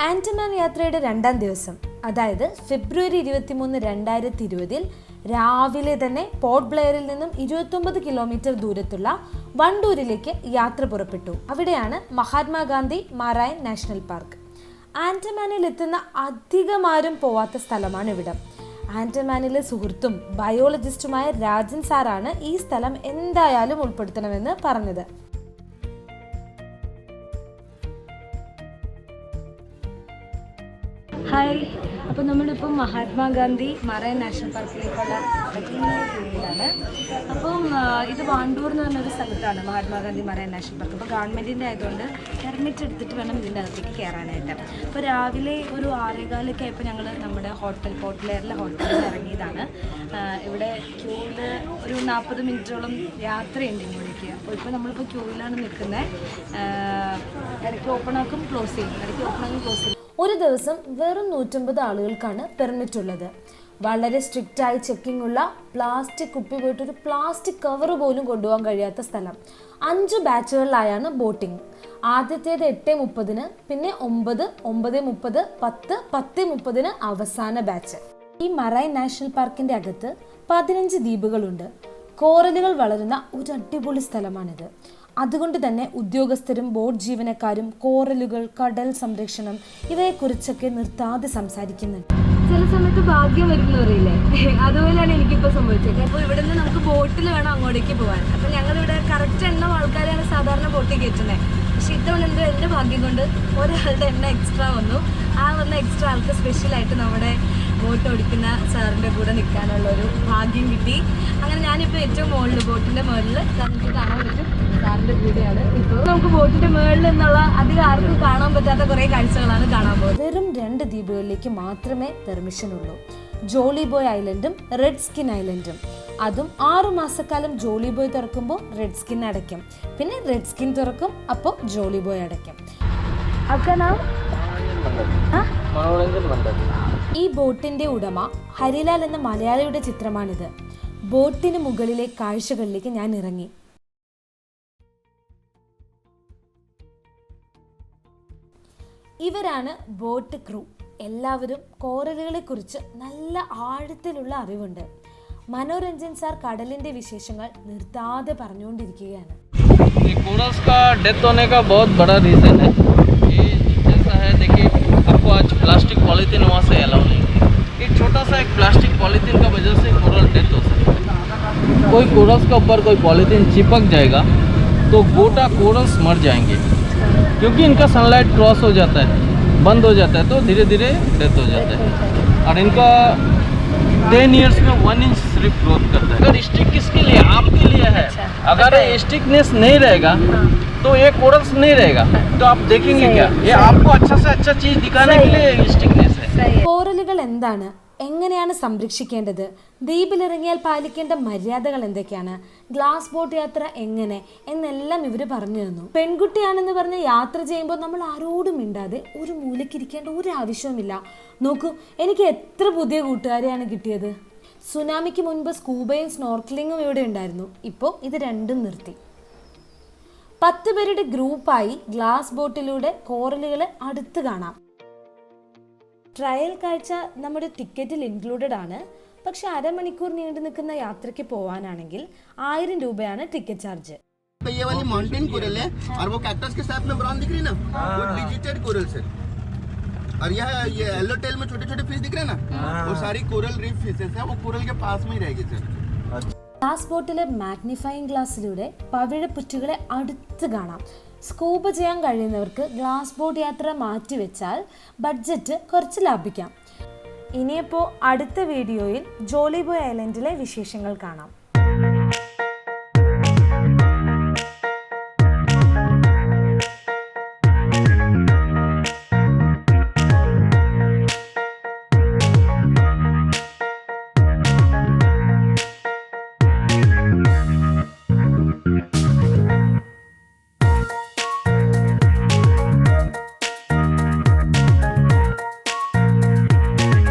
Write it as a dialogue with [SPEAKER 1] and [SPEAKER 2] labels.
[SPEAKER 1] ആൻഡമാൻ യാത്രയുടെ രണ്ടാം ദിവസം, അതായത് ഫെബ്രുവരി 23, 2020 രാവിലെ തന്നെ പോർട്ട് ബ്ലെയറിൽ നിന്നും 29 കിലോമീറ്റർ ദൂരത്തുള്ള വണ്ടൂരിലേക്ക് യാത്ര പുറപ്പെട്ടു. അവിടെയാണ് മഹാത്മാഗാന്ധി മറൈൻ നാഷണൽ പാർക്ക്. ആൻഡമാനിൽ എത്തുന്ന അധികമാരും പോവാത്ത സ്ഥലമാണ് ഇവിടം. ആൻഡമാനിലെ സുഹൃത്തും ബയോളജിസ്റ്റുമായ രാജൻ സാറാണ് ഈ സ്ഥലം എന്തായാലും ഉൾപ്പെടുത്തണമെന്ന് പറഞ്ഞത്. ഹായ്, അപ്പോൾ നമ്മളിപ്പം മഹാത്മാഗാന്ധി മറൈൻ നാഷണൽ പാർക്കിലേക്കുള്ള ട്രെക്കിങ്ങിലാണ്. അപ്പം ഇത് വാണ്ടൂർ എന്ന് പറഞ്ഞൊരു സ്ഥലത്താണ് മഹാത്മാഗാന്ധി മറൈൻ നാഷണൽ പാർക്ക്. അപ്പോൾ ഗവൺമെൻറ്റിൻ്റെ ആയതുകൊണ്ട് പെർമിറ്റ് എടുത്തിട്ട് വേണം ഇതിൻ്റെ അകത്തേക്ക് കയറാനായിട്ട്. അപ്പോൾ രാവിലെ ഒരു 6:15 ആയപ്പോൾ ഞങ്ങൾ നമ്മുടെ പോർട്ട് ബ്ലെയറിലെ ഹോട്ടലിൽ ഇറങ്ങിയതാണ്. ഇവിടെ ക്യൂവിൽ ഒരു 40 മിനിറ്റോളം യാത്രയുണ്ട് ഇങ്ങോട്ടേക്ക്. അപ്പോൾ ഇപ്പോൾ നമ്മളിപ്പോൾ ക്യൂവിലാണ് നിൽക്കുന്നത്. ഇടയ്ക്ക് ഓപ്പൺ ആക്കും, ക്ലോസ് ചെയ്യും. ഒരു ദിവസം വെറും 150 ആളുകൾക്കാണ് പെർമിറ്റ് ഉള്ളത്. വളരെ സ്ട്രിക്റ്റ് ആയി ചെക്കിംഗ് ഉള്ള, പ്ലാസ്റ്റിക് കുപ്പി പോയിട്ട് ഒരു പ്ലാസ്റ്റിക് കവർ പോലും കൊണ്ടുപോകാൻ കഴിയാത്ത സ്ഥലം. 5 ബാച്ചുകളിലായാണ് ബോട്ടിംഗ്. ആദ്യത്തേത് 8:30, പിന്നെ 9, 9:30, 10, 10:30 അവസാന ബാച്ച്. ഈ മറൈൻ നാഷണൽ പാർക്കിന്റെ അകത്ത് 15 ദ്വീപുകളുണ്ട്. കോറലുകൾ വളരുന്ന ഒരു അടിപൊളി സ്ഥലമാണിത്. അതുകൊണ്ട് തന്നെ ഉദ്യോഗസ്ഥരും ബോട്ട് ജീവനക്കാരും കോറലുകൾ, കടൽ സംരക്ഷണം ഇവയെക്കുറിച്ചൊക്കെ നിർത്താതെ സംസാരിക്കുന്നുണ്ട്. ചില സമയത്ത് ഭാഗ്യം വരുമെന്ന് പറയില്ലേ, അതുപോലെയാണ് എനിക്കിപ്പോൾ സംഭവിച്ചത്. അപ്പോൾ ഇവിടെ നിന്ന് നമുക്ക് ബോട്ടിൽ വേണം അങ്ങോട്ടേക്ക് പോകാൻ. അപ്പോൾ ഞങ്ങളിവിടെ കറക്റ്റ് എണ്ണം ആൾക്കാരെയാണ് സാധാരണ ബോട്ടിൽ കയറ്റുന്നത്. പക്ഷേ ഇത്തവണ എൻ്റെ ഭാഗ്യം കൊണ്ട് ഒരാളുടെ എണ്ണം എക്സ്ട്രാ വന്നു. ആ വന്ന എക്സ്ട്രാ ആൾക്ക് സ്പെഷ്യലായിട്ട് നമ്മുടെ ബോട്ട് ഓടിക്കുന്ന സാറിൻ്റെ കൂടെ നിൽക്കാനുള്ളൊരു ഭാഗ്യം കിട്ടി. അങ്ങനെ ഞാനിപ്പോൾ ഏറ്റവും മുകളിൽ, ബോട്ടിൻ്റെ മുകളിൽ നമുക്ക് കാണാൻ പറ്റും സാറിൻ്റെ കൂടെയാണ്. ഇപ്പോൾ നമുക്ക് ബോട്ടിൻ്റെ മുകളിൽ നിന്നുള്ള അധികം ആർക്കും കാണാൻ പറ്റാത്ത കുറേ കാഴ്ചകളാണ് കാണാൻ പോകുന്നത്. വെറും 2 ദ്വീപുകളിലേക്ക് മാത്രമേ പെർമിഷൻ ഉള്ളൂ. ജോളി ബോയ് ഐലൻഡും റെഡ് സ്കിൻ ഐലൻഡും. അതും 6 മാസക്കാലം ജോളി ബോയ് തുറക്കുമ്പോൾ റെഡ് സ്കിൻ അടയ്ക്കും, പിന്നെ റെഡ് സ്കിൻ തുറക്കും, അപ്പോൾ ജോളി ബോയ് അടയ്ക്കും. ഈ ബോട്ടിന്റെ ഉടമ ഹരിലാൽ എന്ന മലയാളിയുടെ ചിത്രമാണിത്. ബോട്ടിന് മുകളിലെ കാഴ്ചകളിലേക്ക് ഞാൻ ഇറങ്ങി. ഇവരാണ് ബോട്ട് ക്രൂ. എല്ലാവരും കോറലുകളെ കുറിച്ച് നല്ല ആഴത്തിലുള്ള അറിവുണ്ട്. മനോരഞ്ജൻ സാർ കടലിന്റെ വിശേഷങ്ങൾ നിർത്താതെ പറഞ്ഞുകൊണ്ടിരിക്കുകയാണ്.
[SPEAKER 2] कोरल्स का डेथ होने का बहुत बड़ा रीज़न है ये जैसा है। देखिए, आपको आज प्लास्टिक पॉलीथीन वहाँ से अलाउ नहीं है। एक छोटा सा एक प्लास्टिक पॉलीथीन का वजह से कोरल डेथ हो सकता है। कोई कोरल्स के ऊपर कोई पॉलीथीन चिपक जाएगा तो गोटा कोरल्स मर जाएंगे, क्योंकि इनका सनलाइट क्रॉस हो जाता है, बंद हो जाता है, तो धीरे धीरे डेथ हो जाता है। और इनका 10 ईयर्स में 1 इंच सिर्फ ग्रोथ करता है। अगर स्टिक किसके लिए? आपके लिए है। अगर ये स्टिकनेस नहीं रहेगा तो ये कोरल्स नहीं रहेगा, तो आप देखेंगे क्या? ये आपको अच्छा से अच्छा चीज दिखाने के लिए स्टिकनेस है।
[SPEAKER 1] കോറലുകൾ എന്താണ്, എങ്ങനെയാണ് സംരക്ഷിക്കേണ്ടത്, ദ്വീപിലിറങ്ങിയാൽ പാലിക്കേണ്ട മര്യാദകൾ എന്തൊക്കെയാണ്, ഗ്ലാസ് ബോട്ട് യാത്ര എങ്ങനെ എന്നെല്ലാം ഇവർ പറഞ്ഞു തന്നു. പെൺകുട്ടിയാണെന്ന് പറഞ്ഞ് യാത്ര ചെയ്യുമ്പോൾ നമ്മൾ ആരോടും മിണ്ടാതെ ഒരു മൂലക്കിരിക്കേണ്ട ഒരു ആവശ്യവുമില്ല. നോക്കൂ, എനിക്ക് എത്ര പുതിയ കൂട്ടുകാരെയാണ് കിട്ടിയത്. സുനാമിക്ക് മുൻപ് സ്കൂബയും സ്നോർക്കലിങ്ങും ഇവിടെ ഉണ്ടായിരുന്നു. ഇപ്പോൾ ഇത് രണ്ടും നിർത്തി. 10 പേരുടെ ഗ്രൂപ്പായി ഗ്ലാസ് ബോട്ടിലൂടെ കോറലുകളെ അടുത്ത് കാണാം. ട്രയൽ കാഴ്ച നമ്മുടെ ടിക്കറ്റിൽ ഇൻക്ലൂഡഡ് ആണ്. പക്ഷെ അരമണിക്കൂർ നീണ്ടു നിൽക്കുന്ന യാത്രയ്ക്ക് പോകാനാണെങ്കിൽ 1000 രൂപയാണ് ടിക്കറ്റ് ചാർജ്.
[SPEAKER 3] ये वाली माउंटेन कोरल है और वो कैक्टस के शेप में ब्राउन दिख रही है ना, वो डिजिटेड कोरल है। और ये येलो टेल में छोटे छोटे फिश दिख रहे हैं ना, वो सारी कोरल रीफ फिशेस है, वो कोरल के पास में ही रहेगी सर।
[SPEAKER 1] ഗ്ലാസ് ബോട്ടിലെ മാഗ്നിഫയിങ് ഗ്ലാസ്സിലൂടെ പവിഴപ്പുറ്റുകളെ അടുത്ത് കാണാം. സ്കൂബ ചെയ്യാൻ കഴിയുന്നവർക്ക് ഗ്ലാസ് ബോട്ട് യാത്ര മാറ്റിവെച്ചാൽ ബഡ്ജറ്റ് കുറച്ച് ലാഭിക്കാം. ഇനിയിപ്പോൾ അടുത്ത വീഡിയോയിൽ ജോളി ബോയ് ഐലൻഡിലെ വിശേഷങ്ങൾ കാണാം.